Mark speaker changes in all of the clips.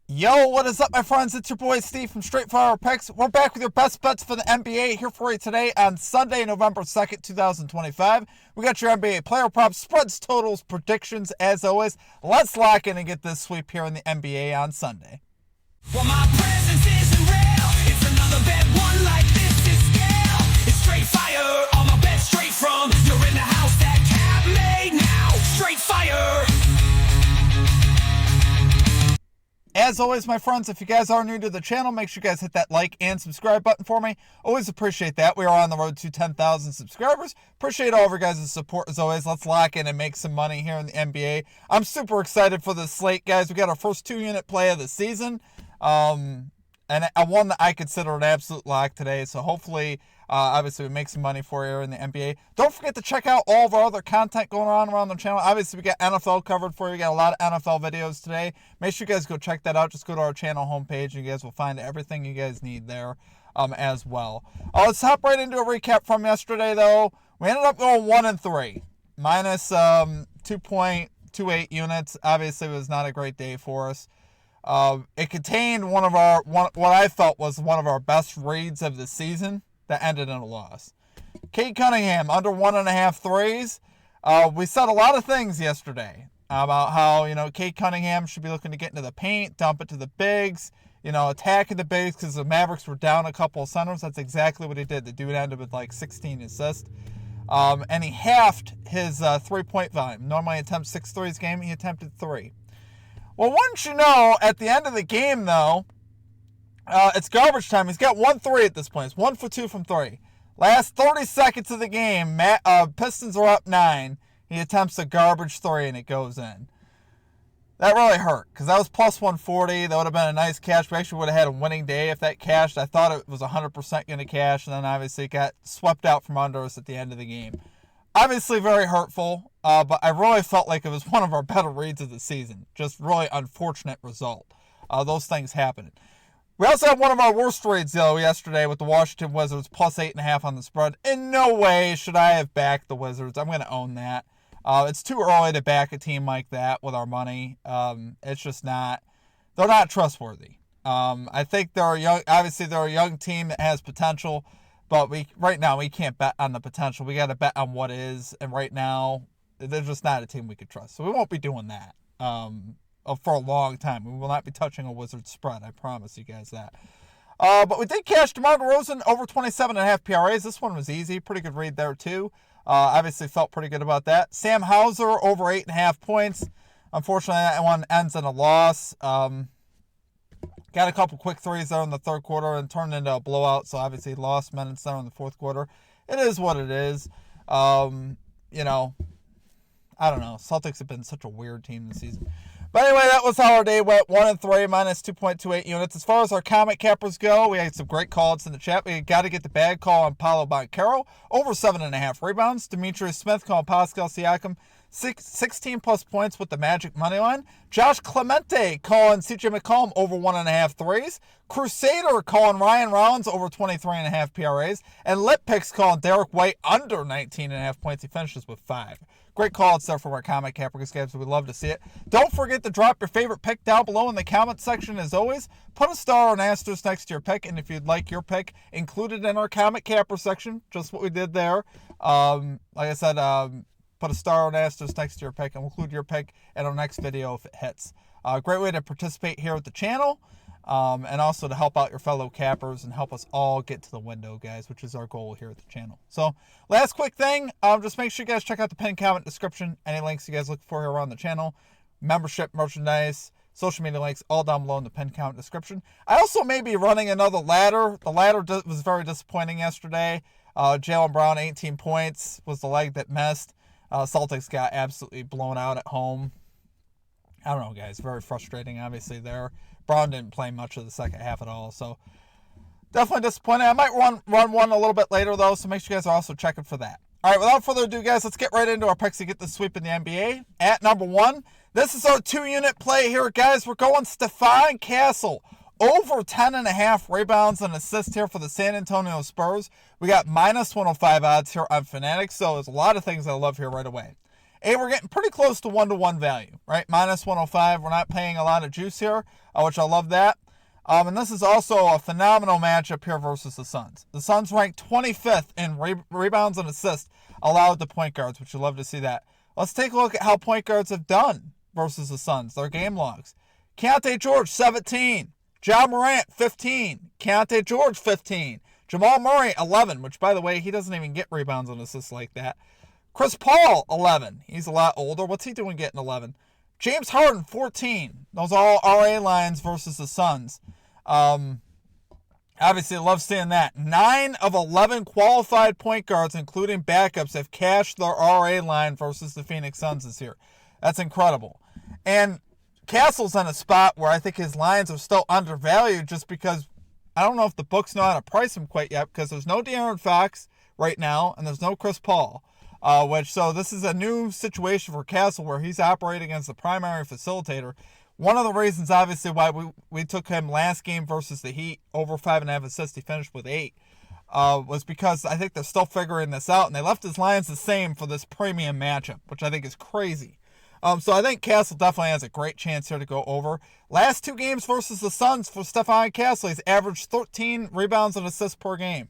Speaker 1: Yo, what is up, my friends? It's your boy Steve from Straightforward Picks. We're back with your best bets for the NBA here for you today on Sunday, November 2nd, 2025. We got your NBA player props, spreads, totals, predictions, as always. Let's lock in and get this sweep here in the NBA on Sunday.
Speaker 2: Well, my presence isn't real. It's another bad one like this is scale. It's straight fire. All my bets straight from. You're in the house that Cap made now. Straight fire.
Speaker 1: As always, my friends, if you guys are new to the channel, make sure you guys hit that like and subscribe button for me. Always appreciate that. We are on the road to 10,000 subscribers. Appreciate all of your guys' support as always. Let's lock in and make some money here in the NBA. I'm super excited for this slate, guys. We got our first 2-unit play of the season. And one that I consider an absolute lock today. So hopefully, obviously, we make some money for you in the NBA. Don't forget to check out all of our other content going on around the channel. Obviously, we got NFL covered for you. We got a lot of NFL videos today. Make sure you guys go check that out. Just go to our channel homepage, and you guys will find everything you guys need there as well. Let's hop right into a recap from yesterday, though. We ended up going 1-3, minus 2.28 units. Obviously, it was not a great day for us. It contained what I felt was one of our best reads of the season that ended in a loss. Cade Cunningham under 1.5 threes. We said a lot of things yesterday about how, Cade Cunningham should be looking to get into the paint, dump it to the bigs, attacking the bigs because the Mavericks were down a couple of centers. That's exactly what he did. The dude ended with like 16 assists. And he halved his 3-point volume. Normally he attempts 6 threes a game. He attempted 3. Well, wouldn't you know, at the end of the game, though, it's garbage time. He's got 1 3 at this point. It's 1 for 2 from 3. Last 30 seconds of the game, Pistons are up 9. He attempts a garbage 3, and it goes in. That really hurt, because that was plus 140. That would have been a nice cash. We actually would have had a winning day if that cashed. I thought it was 100% going to cash, and then obviously it got swept out from under us at the end of the game. Obviously very hurtful, but I really felt like it was one of our better reads of the season. Just really unfortunate result. Those things happen. We also had one of our worst reads, though, yesterday with the Washington Wizards, plus 8.5 on the spread. In no way should I have backed the Wizards. I'm going to own that. It's too early to back a team like that with our money. It's just not. They're not trustworthy. I think they're a young team that has potential. But right now, we can't bet on the potential. We got to bet on what is. And right now, they're just not a team we could trust. So we won't be doing that for a long time. We will not be touching a Wizards spread. I promise you guys that. But we did cash DeMar DeRozan over 27.5 PRAs. This one was easy. Pretty good read there, too. Obviously felt pretty good about that. Sam Hauser over 8.5 points. Unfortunately, that one ends in a loss. Got a couple quick threes there in the third quarter and turned into a blowout. So obviously lost minutes there in the fourth quarter. It is what it is. I don't know. Celtics have been such a weird team this season. But anyway, that was how our day went. 1-3 minus 2.28 units. As far as our comic cappers go, we had some great calls in the chat. We got to get the bag call on Paolo Banchero. Over 7.5 rebounds. Demetrius Smith calling Pascal Siakam. 16 plus points with the Magic money line. Josh Clemente calling CJ McCollum over 1.5 threes. Crusader calling Ryan Rollins over 23.5 PRAs. And Lit Picks calling Derek White under 19.5 points. He finishes with 5. Great call stuff from our comic cappers, guys. We'd love to see it. Don't forget to drop your favorite pick down below in the comment section as always. Put a star or an asterisk next to your pick. And if you'd like your pick included in our comic capper section, just what we did there. Like I said, put a star or an asterisk next to your pick, and we'll include your pick in our next video if it hits. Great way to participate here at the channel, and also to help out your fellow cappers and help us all get to the window, guys, which is our goal here at the channel. So, last quick thing, just make sure you guys check out the pinned comment description. Any links you guys look for here around the channel, membership, merchandise, social media links, all down below in the pinned comment description. I also may be running another ladder. The ladder was very disappointing yesterday. Jaylen Brown, 18 points, was the leg that missed. Celtics got absolutely blown out at home. I don't know, guys. Very frustrating, obviously, there. Brown didn't play much of the second half at all, so definitely disappointing. I might run one a little bit later, though, so make sure you guys are also checking for that. All right, without further ado, guys, let's get right into our picks to get the sweep in the NBA. At number 1, this is our 2-unit play here, guys. We're going Stephon Castle. Over 10.5 rebounds and assists here for the San Antonio Spurs. We got minus 105 odds here on Fanatics, so there's a lot of things I love here right away. And we're getting pretty close to 1-to-1 value, right? Minus 105. We're not paying a lot of juice here, which I love that. And this is also a phenomenal matchup here versus the Suns. The Suns ranked 25th in rebounds and assists allowed to point guards, which you love to see that. Let's take a look at how point guards have done versus the Suns, their game logs. Keontae George, 17. Ja Morant, 15. Keontae George, 15. Jamal Murray, 11, which, by the way, he doesn't even get rebounds and assists like that. Chris Paul, 11. He's a lot older. What's he doing getting 11? James Harden, 14. Those are all RA lines versus the Suns. Obviously, I love seeing that. 9 of 11 qualified point guards, including backups, have cashed their RA line versus the Phoenix Suns this year. That's incredible. And Castle's in a spot where I think his lines are still undervalued just because I don't know if the books know how to price him quite yet because there's no De'Aaron Fox right now and there's no Chris Paul. So this is a new situation for Castle where he's operating as the primary facilitator. One of the reasons, obviously, why we took him last game versus the Heat over 5.5 assists, he finished with 8, was because I think they're still figuring this out, and they left his lines the same for this premium matchup, which I think is crazy. So I think Castle definitely has a great chance here to go over. Last 2 games versus the Suns for Stephon Castle, he's averaged 13 rebounds and assists per game.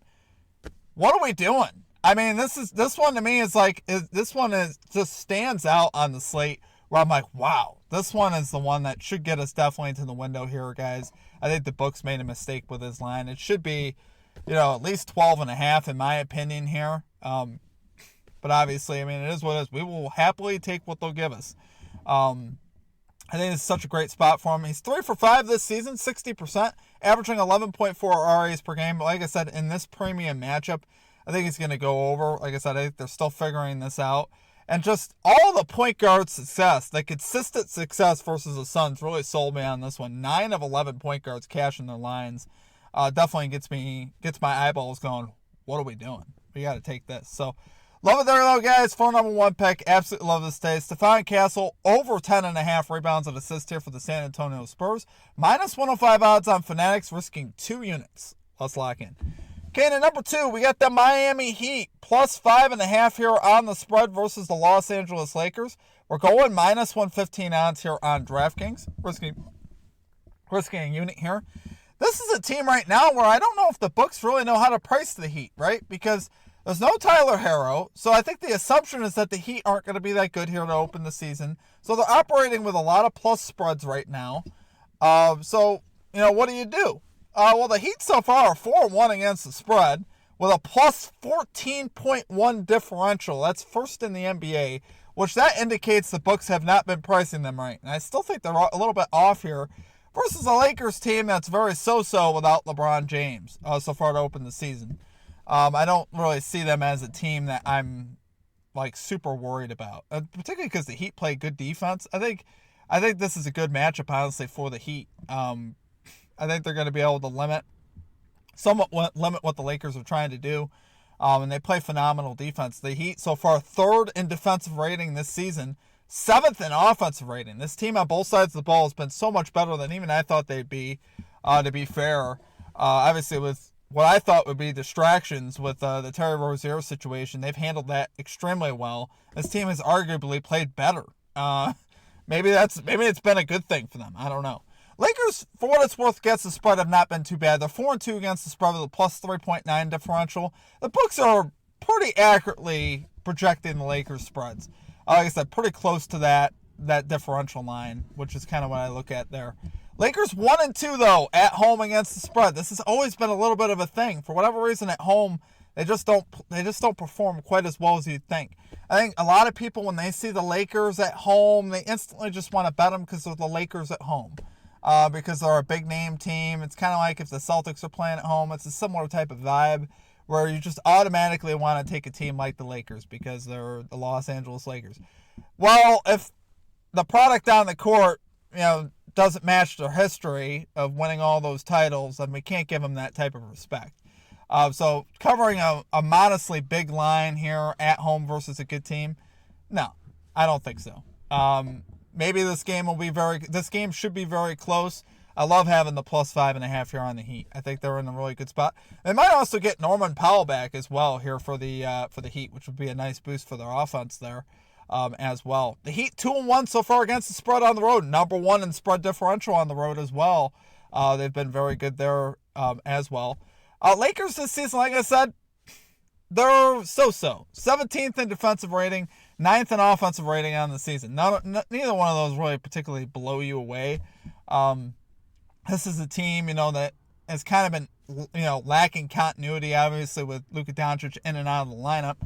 Speaker 1: What are we doing? I mean, this one to me is just stands out on the slate where I'm like, wow, this one is the one that should get us definitely into the window here, guys. I think the books made a mistake with his line. It should be, at least 12.5 in my opinion here. But obviously, I mean, it is what it is. We will happily take what they'll give us. I think it's such a great spot for him. He's 3 for 5 this season, 60%, averaging 11.4 RAs per game. But like I said, in this premium matchup, I think he's going to go over. Like I said, I think they're still figuring this out. And just all the point guard success, the consistent success versus the Suns really sold me on this one. 9 of 11 point guards cashing their lines. Definitely gets my eyeballs going, what are we doing? We got to take this. So, love it there, though, guys. For number 1 pick, absolutely love this day. Stephon Castle, over 10.5 rebounds and assists here for the San Antonio Spurs. Minus 105 odds on Fanatics, risking 2 units. Let's lock in. Okay, and at number 2, we got the Miami Heat, plus 5.5 here on the spread versus the Los Angeles Lakers. We're going minus 115 odds here on DraftKings, risking a unit here. This is a team right now where I don't know if the books really know how to price the Heat, right? Because there's no Tyler Herro, so I think the assumption is that the Heat aren't going to be that good here to open the season. So they're operating with a lot of plus spreads right now. What do? Well, the Heat so far are 4-1 against the spread with a plus 14.1 differential. That's first in the NBA, which that indicates the books have not been pricing them right. And I still think they're a little bit off here versus a Lakers team that's very so-so without LeBron James so far to open the season. I don't really see them as a team that I'm super worried about, particularly because the Heat play good defense. I think this is a good matchup, honestly, for the Heat. I think they're going to be able to somewhat limit what the Lakers are trying to do, and they play phenomenal defense. The Heat so far 3rd in defensive rating this season, 7th in offensive rating. This team on both sides of the ball has been so much better than even I thought they'd be. To be fair, obviously with what I thought would be distractions with the Terry Rozier situation, they've handled that extremely well. This team has arguably played better. Maybe it's been a good thing for them. I don't know. Lakers, for what it's worth, against the spread have not been too bad. They're 4-2 against the spread with a plus 3.9 differential. The books are pretty accurately projecting the Lakers spreads. Like I said, pretty close to that differential line, which is kind of what I look at there. Lakers 1-2 though at home against the spread. This has always been a little bit of a thing. For whatever reason, at home they just don't perform quite as well as you'd think. I think a lot of people, when they see the Lakers at home, they instantly just want to bet them because they're the Lakers at home. Because they're a big name team. It's kind of like if the Celtics are playing at home. It's a similar type of vibe where you just automatically want to take a team like the Lakers because they're the Los Angeles Lakers. Well, if the product on the court, doesn't match their history of winning all those titles, then we can't give them that type of respect. So covering a modestly big line here at home versus a good team, no, I don't think so. Maybe this game should be very close. I love having the plus 5.5 here on the Heat. I think they're in a really good spot. They might also get Norman Powell back as well here for the Heat, which would be a nice boost for their offense there. as well. The Heat 2-1 so far against the spread on the road. Number 1 in spread differential on the road as well. They've been very good there as well. Lakers this season, like I said, they're so-so. 17th in defensive rating, 9th in offensive rating on the season. Neither one of those really particularly blow you away. This is a team, that has kind of been, lacking continuity, obviously, with Luka Doncic in and out of the lineup.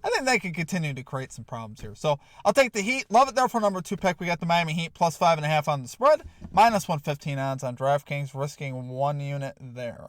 Speaker 1: I think they can continue to create some problems here. So I'll take the Heat. Love it there for number 2 pick. We got the Miami Heat plus 5.5 on the spread. Minus 115 odds on DraftKings, risking 1 unit there.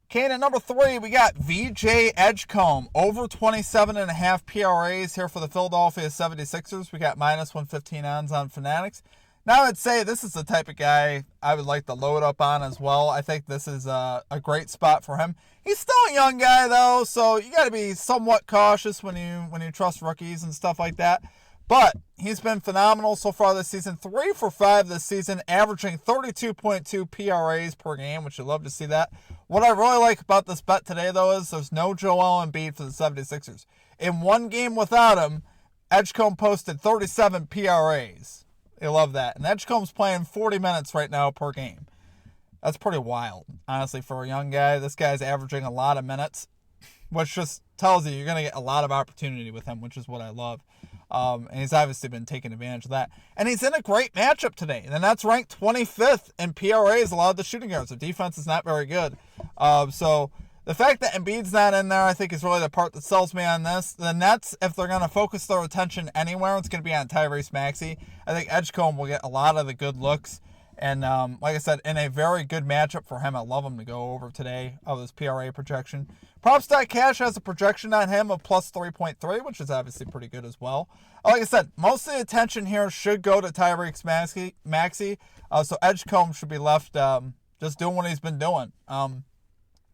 Speaker 1: Okay, at number 3, we got VJ Edgecombe. Over 27.5 PRAs here for the Philadelphia 76ers. We got minus 115 odds on Fanatics. Now I'd say this is the type of guy I would like to load up on as well. I think this is a great spot for him. He's still a young guy though, so you got to be somewhat cautious when you trust rookies and stuff like that. But he's been phenomenal so far this season. 3 for 5 this season, averaging 32.2 PRAs per game, which you love to see that. What I really like about this bet today though is there's no Joel Embiid for the 76ers. In one game without him, Edgecombe posted 37 PRAs. They love that. And Edgecombe's playing 40 minutes right now per game. That's pretty wild, honestly, for a young guy. This guy's averaging a lot of minutes, which just tells you you're going to get a lot of opportunity with him, which is what I love. And he's obviously been taking advantage of that. And he's in a great matchup today. And that's ranked 25th in PRAs allowed to shooting guards. The defense is not very good. So the fact that Embiid's not in there, I think, is really the part that sells me on this. The Nets, if they're going to focus their attention anywhere, it's going to be on Tyrese Maxey. I think Edgecombe will get a lot of the good looks. And like I said, in a very good matchup for him. I love him to go over today of his PRA projection. Props.cash has a projection on him of plus 3.3, which is obviously pretty good as well. Like I said, most of the attention here should go to Tyrese Maxey. So Edgecombe should be left just doing what he's been doing.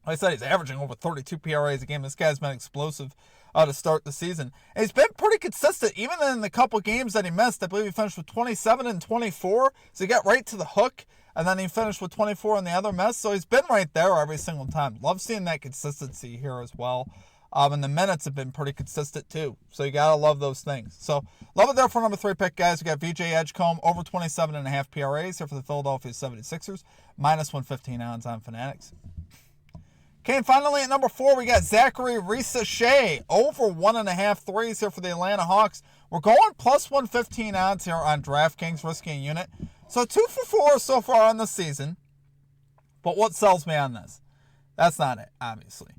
Speaker 1: Like I said, he's averaging over 32 PRAs a game. This guy's been explosive to start the season. And he's been pretty consistent, even in the couple games that he missed. I believe he finished with 27 and 24. So he got right to the hook, and then he finished with 24 in the other miss. So he's been right there every single time. Love seeing that consistency here as well. And the minutes have been pretty consistent too. So you got to love those things. So love it there for number 3 pick, guys. We got VJ Edgecombe over 27.5 PRAs here for the Philadelphia 76ers. Minus 115 odds on Fanatics. Okay, and finally at number 4, we got Zachary Risachet, over 1.5 threes here for the Atlanta Hawks. We're going plus 115 odds here on DraftKings, risking a unit. So 2 for 4 so far on the season. But what sells me on this? That's not it, obviously.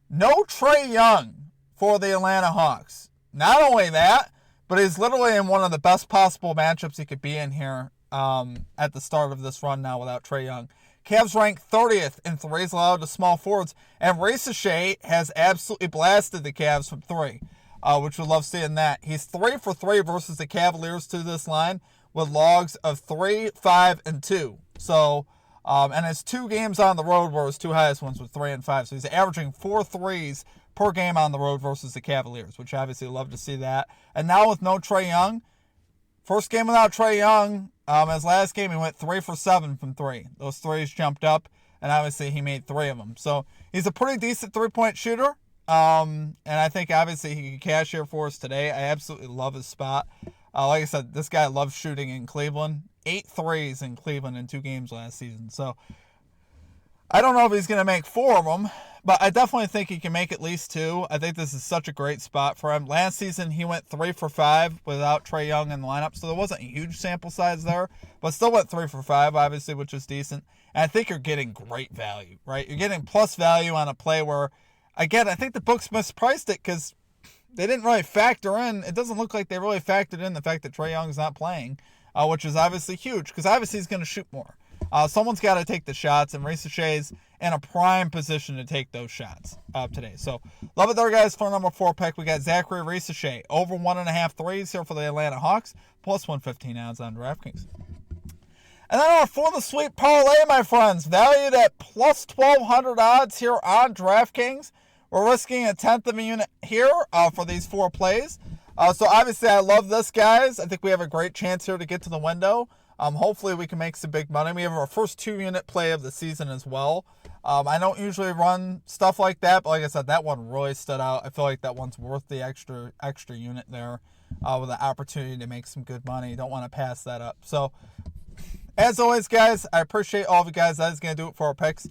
Speaker 1: No Trae Young for the Atlanta Hawks. Not only that, but he's literally in one of the best possible matchups he could be in here at the start of this run now without Trae Young. Cavs rank 30th in threes allowed to small forwards, and Risachet has absolutely blasted the Cavs from 3, which we love seeing that. He's 3 for 3 versus the Cavaliers to this line with logs of 3, 5, and 2. So, and his 2 games on the road were his 2 highest ones with 3 and 5. So he's averaging 4 threes per game on the road versus the Cavaliers, which obviously love to see that. And now with no Trae Young, first game without Trae Young, his last game he went 3 for 7 from 3. Those threes jumped up, and obviously he made 3 of them. So he's a pretty decent 3-point shooter, and I think obviously he can cash here for us today. I absolutely love his spot. Like I said, this guy loves shooting in Cleveland. 8 threes in Cleveland in 2 games last season. So I don't know if he's going to make 4 of them, but I definitely think he can make at least 2. I think this is such a great spot for him. Last season, he went 3 for 5 without Trae Young in the lineup, so there wasn't a huge sample size there, but still went 3 for 5, obviously, which is decent. And I think you're getting great value, right? You're getting plus value on a play where, again, I think the books mispriced it because they didn't really factor in. It doesn't look like they really factored in the fact that Trae Young's not playing, which is obviously huge because obviously he's going to shoot more. Someone's got to take the shots, and Risachet's in a prime position to take those shots today. So, love it there, guys, for number 4 pick. We got Zachary Risachet, over 1.5 threes here for the Atlanta Hawks, plus 115 odds on DraftKings. And then for the Sweep Parlay, my friends, valued at plus 1,200 odds here on DraftKings. We're risking a 1/10 of a unit here for these 4 plays. So, obviously, I love this, guys. I think we have a great chance here to get to the window. Hopefully we can make some big money. We have our first 2-unit play of the season as well. I don't usually run stuff like that, but like I said, that one really stood out. I feel like that one's worth the extra unit there, with the opportunity to make some good money. Don't want to pass that up. So, as always, guys, I appreciate all of you guys. That is going to do it for our picks.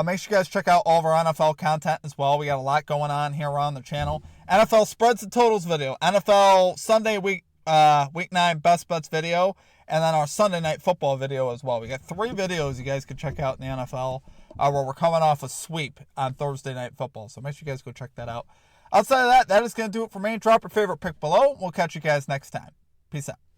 Speaker 1: Make sure you guys check out all of our NFL content as well. We got a lot going on here on the channel. NFL spreads and totals video, NFL Sunday week 9 best bets video, and then our Sunday night football video as well. We got 3 videos you guys can check out in the NFL, where we're coming off a sweep on Thursday night football. So make sure you guys go check that out. Outside of that, that is going to do it for me. Drop your favorite pick below. We'll catch you guys next time. Peace out.